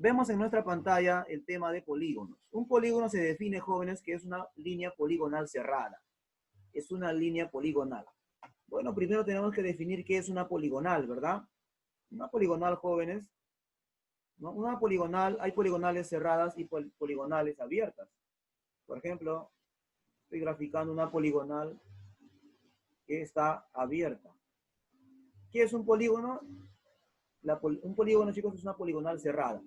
Vemos en nuestra pantalla el tema de polígonos. Un polígono se define, jóvenes, que es una línea poligonal cerrada. Es una línea poligonal. Bueno, primero tenemos que definir qué es una poligonal, ¿verdad? Una poligonal, jóvenes, ¿no? Una poligonal, hay poligonales cerradas y poligonales abiertas. Por ejemplo, estoy graficando una poligonal que está abierta. ¿Qué es un polígono? Un polígono, chicos, es una poligonal cerrada.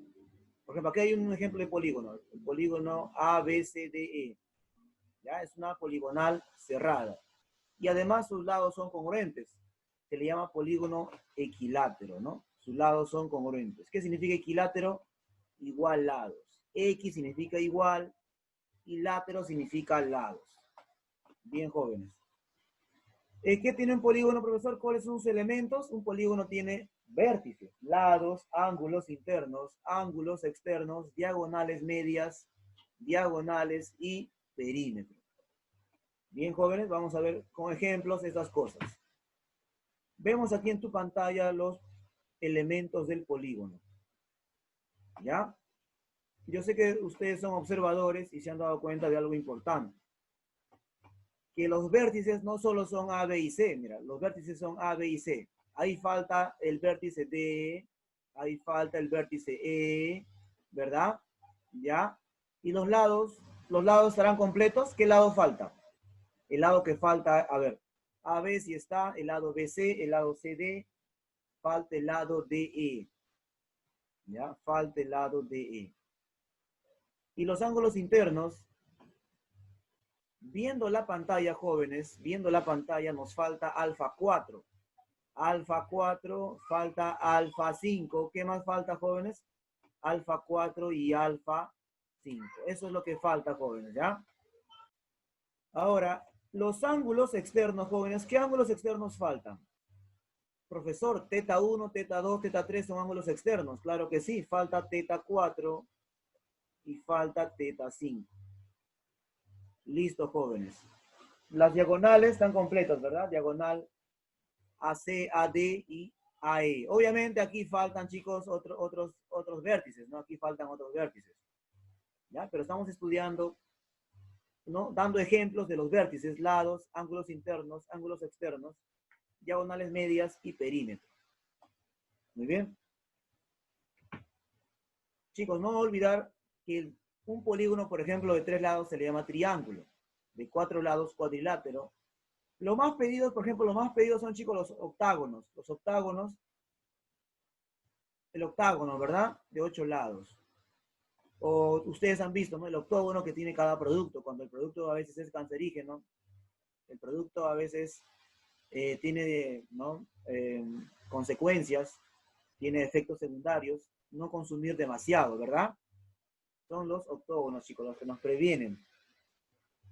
Por ejemplo, aquí hay un ejemplo de polígono. El polígono ABCDE. ¿Ya? Es una poligonal cerrada. Y además sus lados son congruentes. Se le llama polígono equilátero, ¿no? Sus lados son congruentes. ¿Qué significa equilátero? Igual lados. X significa igual y látero significa lados. Bien, jóvenes. ¿Qué tiene un polígono, profesor? ¿Cuáles son sus elementos? Un polígono tiene vértices, lados, ángulos internos, ángulos externos, diagonales medias, diagonales y perímetro. Bien, jóvenes, vamos a ver con ejemplos estas cosas. Vemos aquí en tu pantalla los elementos del polígono. ¿Ya? Yo sé que ustedes son observadores y se han dado cuenta de algo importante. Que los vértices no solo son A, B y C. Mira, los vértices son A, B y C. Ahí falta el vértice D, ahí falta el vértice E, ¿verdad? ¿Ya? Y los lados estarán completos. ¿Qué lado falta? El lado que falta, a ver, AB si está, el lado BC, el lado CD, falta el lado DE. ¿Ya? Falta el lado DE. Y los ángulos internos, viendo la pantalla, jóvenes, viendo la pantalla nos falta alfa 4. Alfa 4, falta alfa 5. ¿Qué más falta, jóvenes? Alfa 4 y alfa 5. Eso es lo que falta, jóvenes, ¿ya? Ahora, los ángulos externos, jóvenes, ¿qué ángulos externos faltan? Profesor, teta 1, teta 2, teta 3 son ángulos externos. Claro que sí, falta teta 4 y falta teta 5. Listo, jóvenes. Las diagonales están completas, ¿verdad? Diagonal AC, AD y AE. Obviamente aquí faltan, chicos, otros vértices, ¿no? Aquí faltan otros vértices. ¿Ya? Pero estamos estudiando, ¿no? Dando ejemplos de los vértices, lados, ángulos internos, ángulos externos, diagonales medias y perímetro. Muy bien. Chicos, no olvidar que un polígono, por ejemplo, de 3 lados se le llama triángulo. De 4 lados, cuadrilátero. Lo más pedido, por ejemplo, los más pedidos son, chicos, los octágonos. Los octágonos, el octágono, ¿verdad? De 8 lados. O ustedes han visto, ¿no? El octógono que tiene cada producto. Cuando el producto a veces es cancerígeno, el producto a veces tiene, ¿no? Consecuencias, tiene efectos secundarios. No consumir demasiado, ¿verdad? Son los octógonos, chicos, los que nos previenen.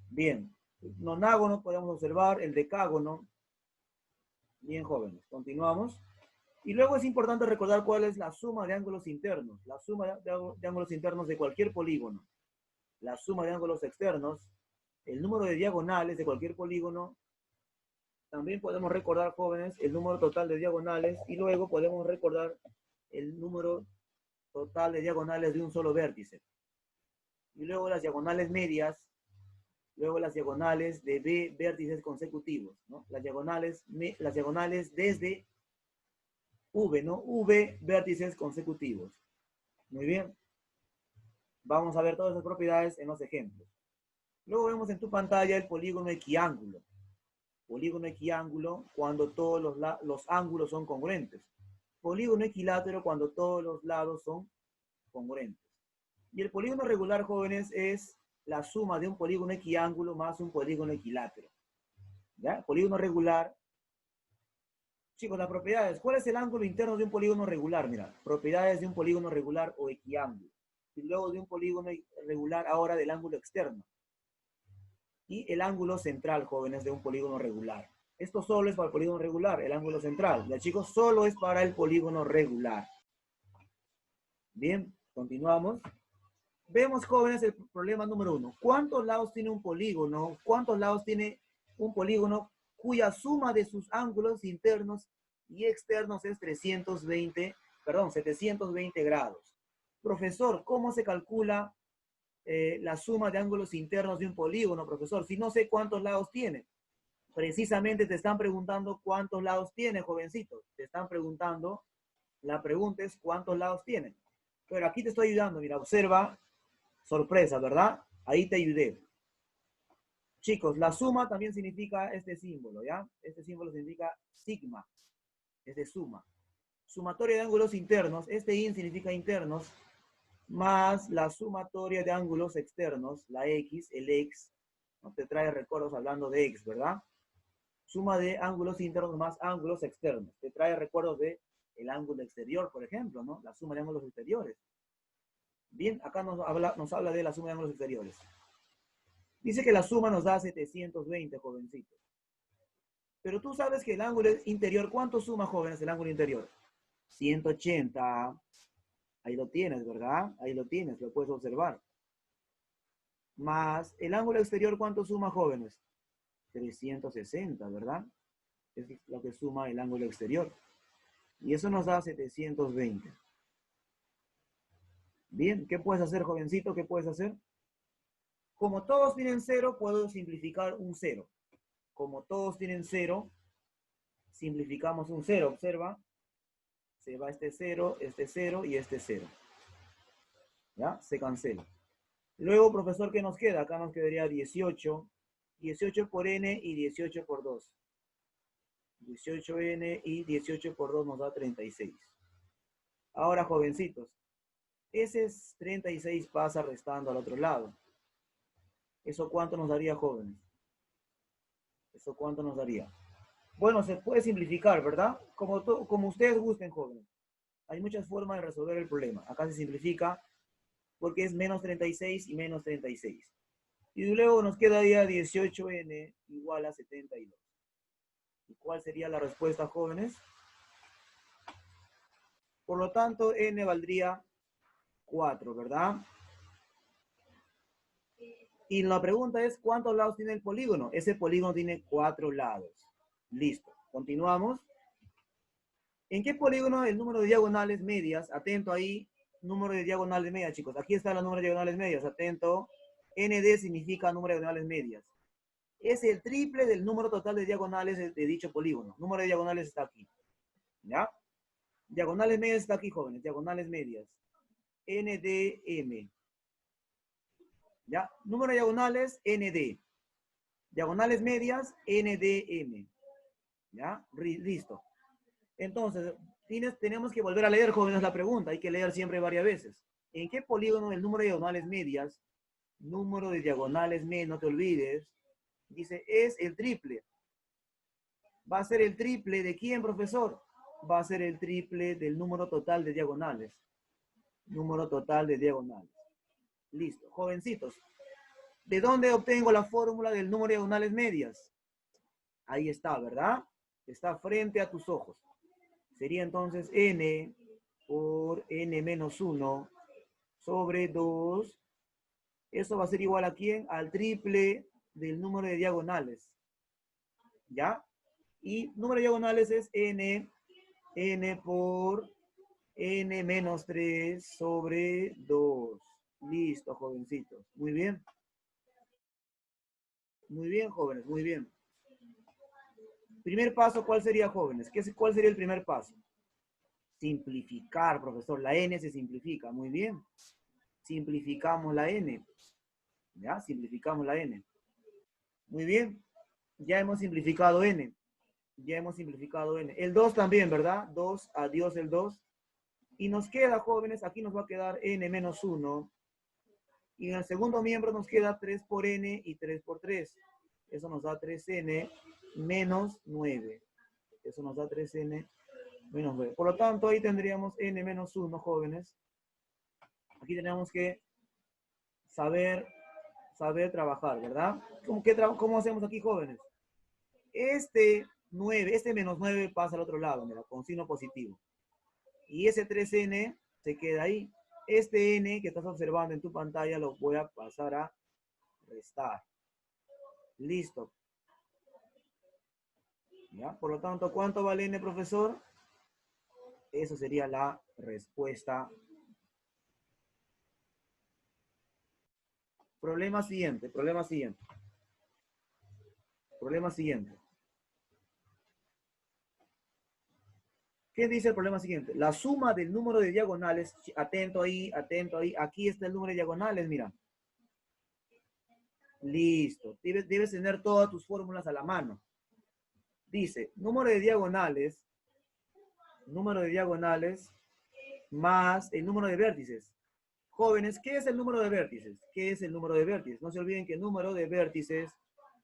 Bien. Nonágono podemos observar, el decágono. Bien, jóvenes. Continuamos. Y luego es importante recordar cuál es la suma de ángulos internos. La suma de ángulos internos de cualquier polígono. La suma de ángulos externos. El número de diagonales de cualquier polígono. También podemos recordar, jóvenes, el número total de diagonales. Y luego podemos recordar el número total de diagonales de un solo vértice. Y luego las diagonales medias. Luego las diagonales de B vértices consecutivos, ¿no? Las diagonales desde V, ¿no? V vértices consecutivos. Muy bien. Vamos a ver todas esas propiedades en los ejemplos. Luego vemos en tu pantalla el polígono equiángulo. Polígono equiángulo cuando todos los ángulos son congruentes. Polígono equilátero cuando todos los lados son congruentes. Y el polígono regular, jóvenes, es la suma de un polígono equiángulo más un polígono equilátero. ¿Ya? Polígono regular. Chicos, las propiedades. ¿Cuál es el ángulo interno de un polígono regular? Mira, propiedades de un polígono regular o equiángulo. Y luego de un polígono regular ahora del ángulo externo. Y el ángulo central, jóvenes, de un polígono regular. Esto solo es para el polígono regular, el ángulo central. Ya, chicos, solo es para el polígono regular. Bien, continuamos. Vemos, jóvenes, el problema número 1. ¿Cuántos lados tiene un polígono? ¿Cuántos lados tiene un polígono cuya suma de sus ángulos internos y externos es 720 grados? Profesor, ¿cómo se calcula la suma de ángulos internos de un polígono, profesor? Si no sé cuántos lados tiene. Precisamente te están preguntando cuántos lados tiene, jovencito. Te están preguntando, la pregunta es cuántos lados tiene. Pero aquí te estoy ayudando, mira, observa, sorpresa, ¿verdad? Ahí te ayudé. Chicos, la suma también significa este símbolo, ¿ya? Este símbolo significa sigma, es de suma. Sumatoria de ángulos internos, este in significa internos, más la sumatoria de ángulos externos, la x, el x, ¿no? Te trae recuerdos hablando de x, ¿verdad? Suma de ángulos internos más ángulos externos. Te trae recuerdos de el ángulo exterior, por ejemplo, ¿no? La suma de ángulos exteriores. Bien, acá nos habla de la suma de ángulos exteriores. Dice que la suma nos da 720, jovencitos. Pero tú sabes que el ángulo interior, ¿cuánto suma, jóvenes, el ángulo interior? 180. Ahí lo tienes, ¿verdad? Ahí lo tienes, lo puedes observar. Más el ángulo exterior, ¿cuánto suma, jóvenes? 360, ¿verdad? Es lo que suma el ángulo exterior. Y eso nos da 720. Bien, ¿qué puedes hacer, jovencito? ¿Qué puedes hacer? Como todos tienen cero, puedo simplificar un cero. Como todos tienen cero, simplificamos un cero. Observa, se va este cero y este cero. ¿Ya? Se cancela. Luego, profesor, ¿qué nos queda? Acá nos quedaría 18. 18 por n y 18 por 2. 18n y 18 por 2 nos da 36. Ahora, jovencitos, ese 36 pasa restando al otro lado. ¿Eso cuánto nos daría, jóvenes? ¿Eso cuánto nos daría? Bueno, se puede simplificar, ¿verdad? Como ustedes gusten, jóvenes. Hay muchas formas de resolver el problema. Acá se simplifica porque es menos 36 y menos 36. Y luego nos quedaría 18n igual a 72. ¿Y cuál sería la respuesta, jóvenes? Por lo tanto, n valdría 4, ¿verdad? Y la pregunta es, ¿cuántos lados tiene el polígono? Ese polígono tiene 4 lados. Listo. Continuamos. ¿En qué polígono el número de diagonales medias? Atento ahí, número de diagonales medias, chicos. Aquí está el número de diagonales medias. Atento. ND significa número de diagonales medias. Es el triple del número total de diagonales de dicho polígono. Número de diagonales está aquí. ¿Ya? Diagonales medias está aquí, jóvenes. Diagonales medias. NDM. ¿Ya? Número de diagonales, ND. Diagonales medias, NDM. ¿Ya? Listo. Entonces, tenemos que volver a leer, jóvenes, la pregunta. Hay que leer siempre varias veces. ¿En qué polígono el número de diagonales medias? Número de diagonales medias, no te olvides. Dice, es el triple. ¿Va a ser el triple de quién, profesor? Va a ser el triple del número total de diagonales. Número total de diagonales. Listo. Jovencitos, ¿de dónde obtengo la fórmula del número de diagonales medias? Ahí está, ¿verdad? Está frente a tus ojos. Sería entonces n por n menos 1 sobre 2. Eso va a ser igual a ¿quién? Al triple del número de diagonales. ¿Ya? Y número de diagonales es n por n menos 3 sobre 2. Listo, jovencitos. Muy bien. Muy bien, jóvenes, muy bien. Primer paso, ¿cuál sería, jóvenes? ¿Cuál sería el primer paso? Simplificar, profesor. La n se simplifica. Muy bien. Simplificamos la n. ¿Ya? Simplificamos la n. Muy bien. Ya hemos simplificado n. Ya hemos simplificado n. El 2 también, ¿verdad? 2, adiós el 2. Y nos queda, jóvenes, aquí nos va a quedar n menos 1. Y en el segundo miembro nos queda 3 por n y 3 por 3. Eso nos da 3n menos 9. Eso nos da 3n menos 9. Por lo tanto, ahí tendríamos n menos 1, jóvenes. Aquí tenemos que saber trabajar, ¿verdad? ¿Cómo hacemos aquí, jóvenes? Este menos 9 pasa al otro lado, mira, con signo positivo. Y ese 3n se queda ahí. Este n que estás observando en tu pantalla lo voy a pasar a restar. Listo. ¿Ya? Por lo tanto, ¿cuánto vale n, profesor? Eso sería la respuesta Problema siguiente, problema siguiente. Problema siguiente. ¿Qué dice el problema siguiente? La suma del número de diagonales, atento ahí, aquí está el número de diagonales, mira. Listo, debes tener todas tus fórmulas a la mano. Dice, número de diagonales más el número de vértices. Jóvenes, ¿qué es el número de vértices? ¿Qué es el número de vértices? No se olviden que el número de vértices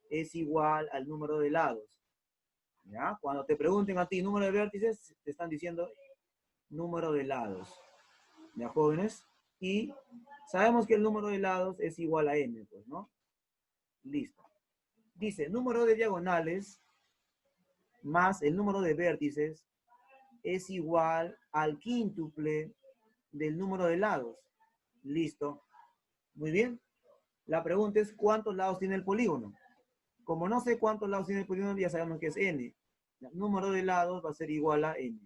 es igual al número de lados. ¿Ya? Cuando te pregunten a ti número de vértices, te están diciendo número de lados. ¿Ya, jóvenes? Y sabemos que el número de lados es igual a n, pues, ¿no? Listo. Dice, número de diagonales más el número de vértices es igual al quíntuple del número de lados. Listo. Muy bien. La pregunta es, ¿cuántos lados tiene el polígono? Como no sé cuántos lados tiene el polígono, ya sabemos que es n. El número de lados va a ser igual a n.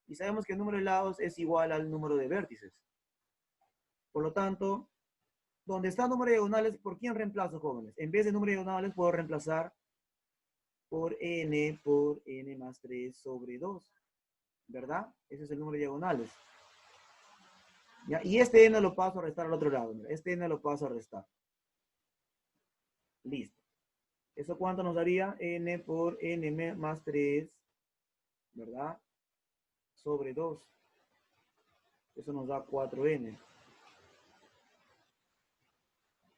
Y sabemos que el número de lados es igual al número de vértices. Por lo tanto, donde está el número de diagonales, ¿por quién reemplazo, jóvenes? En vez de número de diagonales, puedo reemplazar por n más 3 sobre 2. ¿Verdad? Ese es el número de diagonales. ¿Ya? Y este n lo paso a restar al otro lado. Mira. Este n lo paso a restar. Listo. ¿Eso cuánto nos daría? N por n más 3, ¿verdad? Sobre 2. Eso nos da 4n.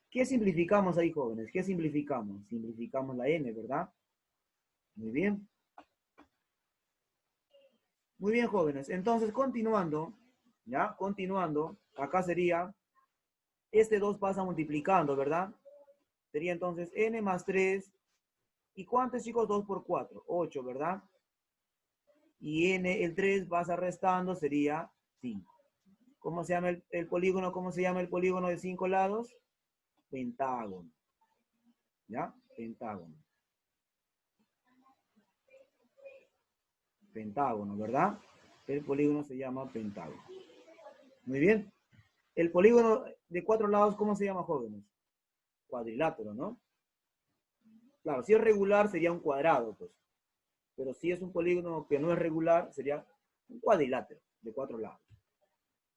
¿Qué simplificamos ahí, jóvenes? ¿Qué simplificamos? Simplificamos la n, ¿verdad? Muy bien. Muy bien, jóvenes. Entonces, continuando, ¿ya? Continuando, acá sería, este 2 pasa multiplicando, ¿verdad? Sería entonces n más 3. ¿Y cuántos, chicos? 2 por 4. 8, ¿verdad? Y n, el 3 pasa restando, sería 5. ¿Cómo se llama el polígono? ¿Cómo se llama el polígono de 5 lados? Pentágono. ¿Ya? Pentágono. Pentágono, ¿verdad? El polígono se llama pentágono. Muy bien. El polígono de 4 lados, ¿cómo se llama, jóvenes? Cuadrilátero, ¿no? Claro, si es regular sería un cuadrado, pues. Pero si es un polígono que no es regular, sería un cuadrilátero de 4 lados.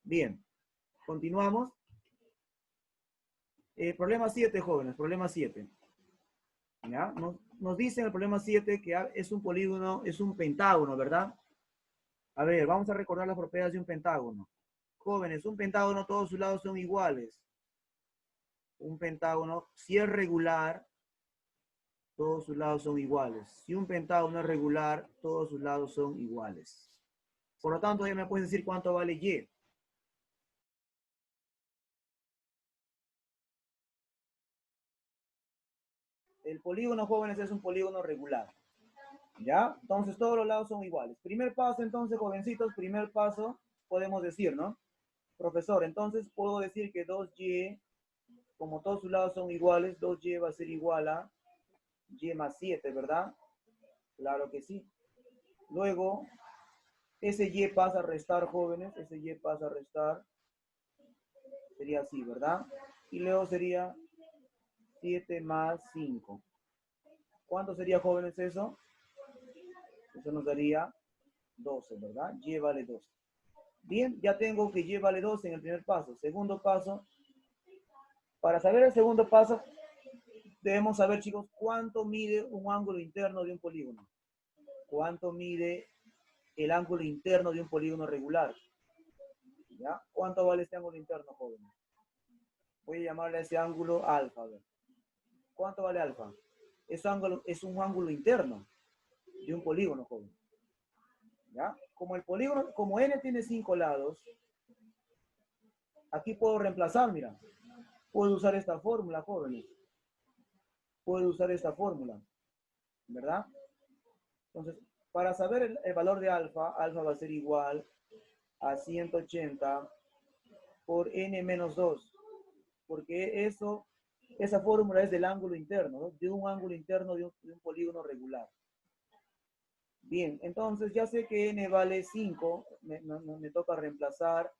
Bien. Continuamos. Problema 7, jóvenes. Problema 7. ¿Ya? Nos dice en el problema 7 que es un polígono, es un pentágono, ¿verdad? A ver, vamos a recordar las propiedades de un pentágono. Jóvenes, un pentágono, todos sus lados son iguales. Un pentágono, si es regular, todos sus lados son iguales. Si un pentágono es regular, todos sus lados son iguales. Por lo tanto, ya me puedes decir cuánto vale y. El polígono, jóvenes, es un polígono regular. ¿Ya? Entonces, todos los lados son iguales. Primer paso, entonces, jovencitos, primer paso, podemos decir, ¿no? Profesor, entonces puedo decir que 2y, como todos sus lados son iguales, 2y va a ser igual a y más 7, ¿verdad? Claro que sí. Luego, ese y pasa a restar, jóvenes, ese y pasa a restar. Sería así, ¿verdad? Y luego sería 7 más 5. ¿Cuánto sería, jóvenes, eso? Eso nos daría 12, ¿verdad? Y vale 12. Bien, ya tengo que y vale 12 en el primer paso. Segundo paso. Para saber el segundo paso, debemos saber, chicos, cuánto mide un ángulo interno de un polígono. ¿Cuánto mide el ángulo interno de un polígono regular? ¿Ya? ¿Cuánto vale este ángulo interno, jóvenes? Voy a llamarle a ese ángulo alfa. A ver. ¿Cuánto vale alfa? Ese ángulo es un ángulo interno de un polígono, jóvenes. ¿Ya? Como el polígono, como n tiene 5 lados, aquí puedo reemplazar, mira. Puedo usar esta fórmula, jóvenes. Puedo usar esta fórmula, ¿verdad? Entonces, para saber el valor de alfa, alfa va a ser igual a 180 por n menos 2, porque esa fórmula es del ángulo interno, ¿no? De un ángulo interno de un polígono regular. Bien, entonces ya sé que n vale 5, me toca reemplazar,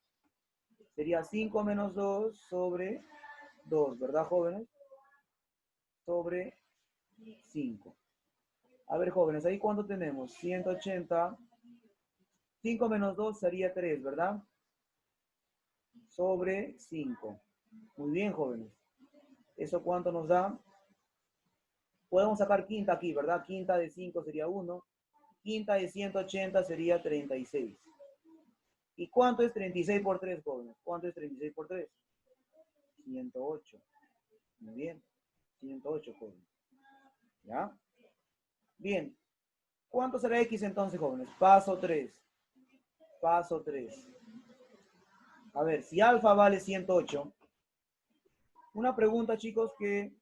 sería 5 menos 2 sobre 2, ¿verdad, jóvenes? Sobre 5. A ver, jóvenes, ¿ahí cuánto tenemos? 180. 5 menos 2 sería 3, ¿verdad? Sobre 5. Muy bien, jóvenes. ¿Eso cuánto nos da? Podemos sacar quinta aquí, ¿verdad? Quinta de 5 sería 1. Quinta de 180 sería 36. ¿Y cuánto es 36 por 3, jóvenes? ¿Cuánto es 36 por 3? 108. Muy bien. 108, jóvenes. ¿Ya? Bien. ¿Cuánto será X entonces, jóvenes? Paso 3. Paso 3. A ver, si alfa vale 108. Una pregunta, chicos, que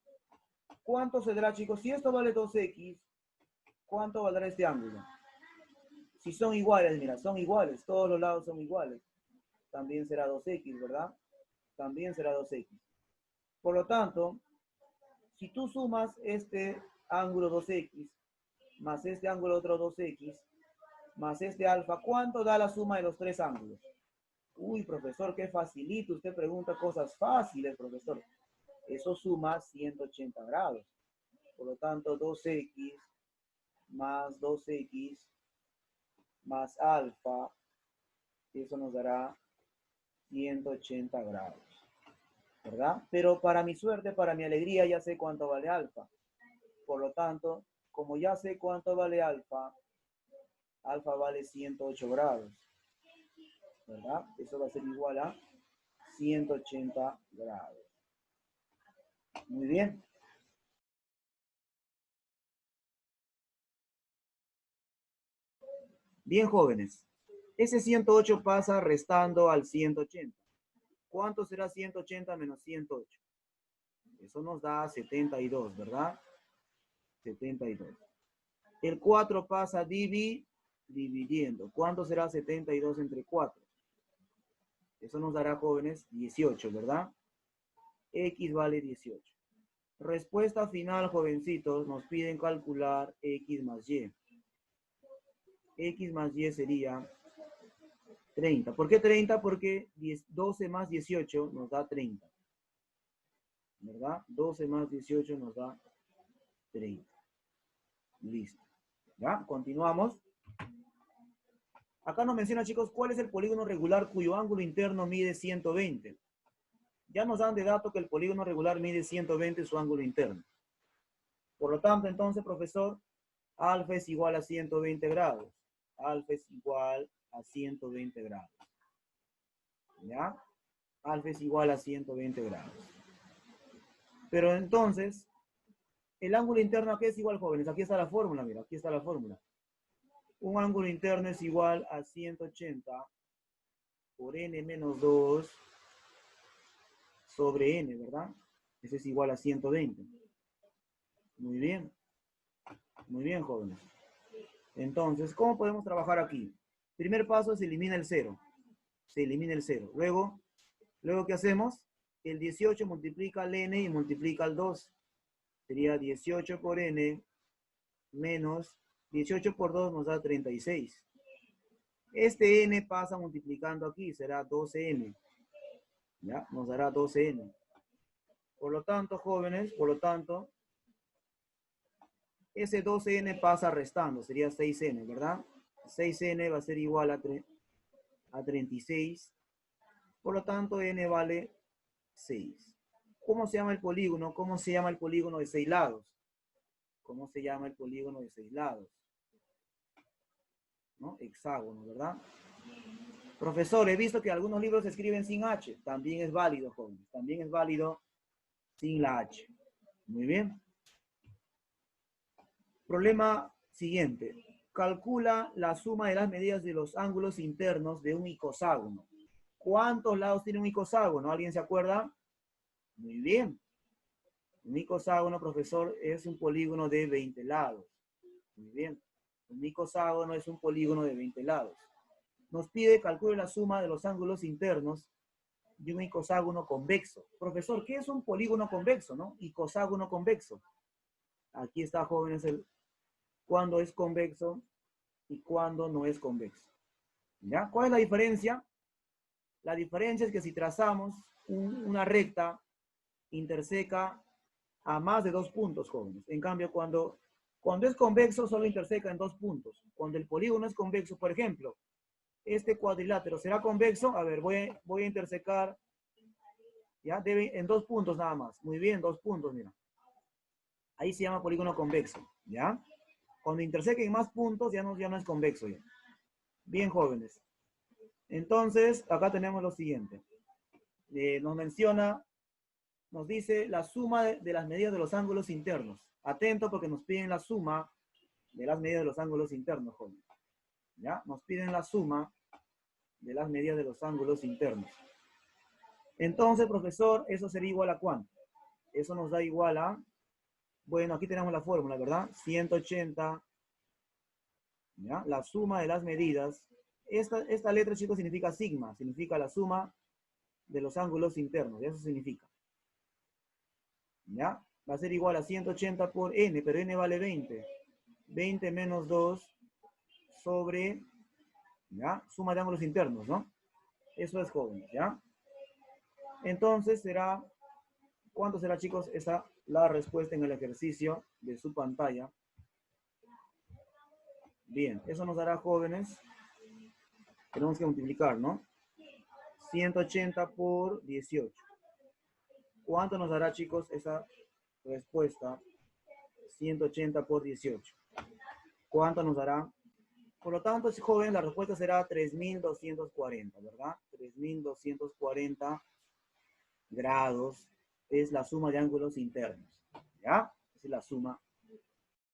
¿cuánto será, chicos? Si esto vale 2x, ¿cuánto valdrá este ángulo? Si son iguales, mira, son iguales. Todos los lados son iguales. También será 2x, ¿verdad? También será 2x. Por lo tanto, si tú sumas este ángulo 2x más este ángulo otro 2x más este alfa, ¿cuánto da la suma de los tres ángulos? Uy, profesor, qué facilito. Usted pregunta cosas fáciles, profesor. Eso suma 180 grados. Por lo tanto, 2x más 2x más alfa, eso nos dará 180 grados, ¿verdad? Pero para mi suerte, para mi alegría, ya sé cuánto vale alfa. Por lo tanto, como ya sé cuánto vale alfa, alfa vale 108 grados, ¿verdad? Eso va a ser igual a 180 grados. Muy bien. Bien, jóvenes. Ese 108 pasa restando al 180. ¿Cuánto será 180 menos 108? Eso nos da 72, ¿verdad? 72. El 4 pasa dividiendo. ¿Cuánto será 72 entre 4? Eso nos dará, jóvenes, 18, ¿verdad? X vale 18. Respuesta final, jovencitos, nos piden calcular X más Y. X más Y sería 30. ¿Por qué 30? Porque 12 más 18 nos da 30. ¿Verdad? 12 más 18 nos da 30. Listo. ¿Ya? Continuamos. Acá nos menciona, chicos, cuál es el polígono regular cuyo ángulo interno mide 120. Ya nos dan de dato que el polígono regular mide 120 su ángulo interno. Por lo tanto, entonces, profesor, alfa es igual a 120 grados. Alfa es igual a 120 grados. ¿Ya? Alfa es igual a 120 grados. Pero entonces, el ángulo interno, ¿a qué es igual, jóvenes? Aquí está la fórmula, mira, aquí está la fórmula. Un ángulo interno es igual a 180 por n menos 2 sobre n, ¿verdad? Eso es igual a 120. Muy bien. Muy bien, jóvenes. Entonces, ¿cómo podemos trabajar aquí? Primer paso, se elimina el 0. Se elimina el 0. Luego, ¿qué hacemos? El 18 multiplica al n y multiplica al 2. Sería 18 por n menos 18 por 2 nos da 36. Este n pasa multiplicando aquí, será 12n. ¿Ya? Nos dará 12n. Por lo tanto, jóvenes, ese 12n pasa restando, sería 6n, ¿verdad? 6n va a ser igual a 36. Por lo tanto, n vale 6. ¿Cómo se llama el polígono? ¿Cómo se llama el polígono de 6 lados? ¿Cómo se llama el polígono de 6 lados? ¿No? Hexágono, ¿verdad? Profesor, he visto que algunos libros se escriben sin H. También es válido, jóvenes. También es válido sin la H. Muy bien. Problema siguiente. Calcula la suma de las medidas de los ángulos internos de un icoságono. ¿Cuántos lados tiene un icoságono? ¿Alguien se acuerda? Muy bien. Un icoságono, profesor, es un polígono de 20 lados. Muy bien. Un icoságono es un polígono de 20 lados. Nos pide calcule la suma de los ángulos internos de un icoságono convexo. Profesor, ¿qué es un polígono convexo, no? Icoságono convexo. Aquí está, jóvenes, el cuándo es convexo y cuándo no es convexo. ¿Ya? ¿Cuál es la diferencia? La diferencia es que si trazamos una recta interseca a más de 2 puntos, jóvenes. En cambio, cuando es convexo, solo interseca en 2 puntos. Cuando el polígono es convexo, por ejemplo, este cuadrilátero será convexo. A ver, voy a intersecar, ¿ya? En 2 puntos nada más. Muy bien, 2 puntos, mira. Ahí se llama polígono convexo, ¿ya? Cuando interseca en más puntos, ya no es convexo ya. Bien, jóvenes. Entonces, acá tenemos lo siguiente. Nos dice la suma de las medidas de los ángulos internos. Atento porque nos piden la suma de las medidas de los ángulos internos, jóvenes. ¿Ya? Nos piden la suma de las medidas de los ángulos internos. Entonces, profesor, eso sería igual a ¿cuánto? Eso nos da igual a, bueno, aquí tenemos la fórmula, ¿verdad? 180, ¿ya? La suma de las medidas. Esta letra, chicos, significa sigma, significa la suma de los ángulos internos, eso significa. ¿Ya? Va a ser igual a 180 por n, pero n vale 20. 20 menos 2 sobre, ¿ya? Suma de ángulos internos, ¿no? Eso es, jóvenes, ¿ya? Entonces será, ¿cuánto será, chicos? Esa la respuesta en el ejercicio de su pantalla. Bien, eso nos dará, jóvenes, tenemos que multiplicar, ¿no? 180 por 18. ¿Cuánto nos dará, chicos, esa respuesta? 180 por 18. ¿Cuánto nos dará? Por lo tanto, jóvenes, la respuesta será 3240, ¿verdad? 3240 grados es la suma de ángulos internos, ¿ya? Esa es la suma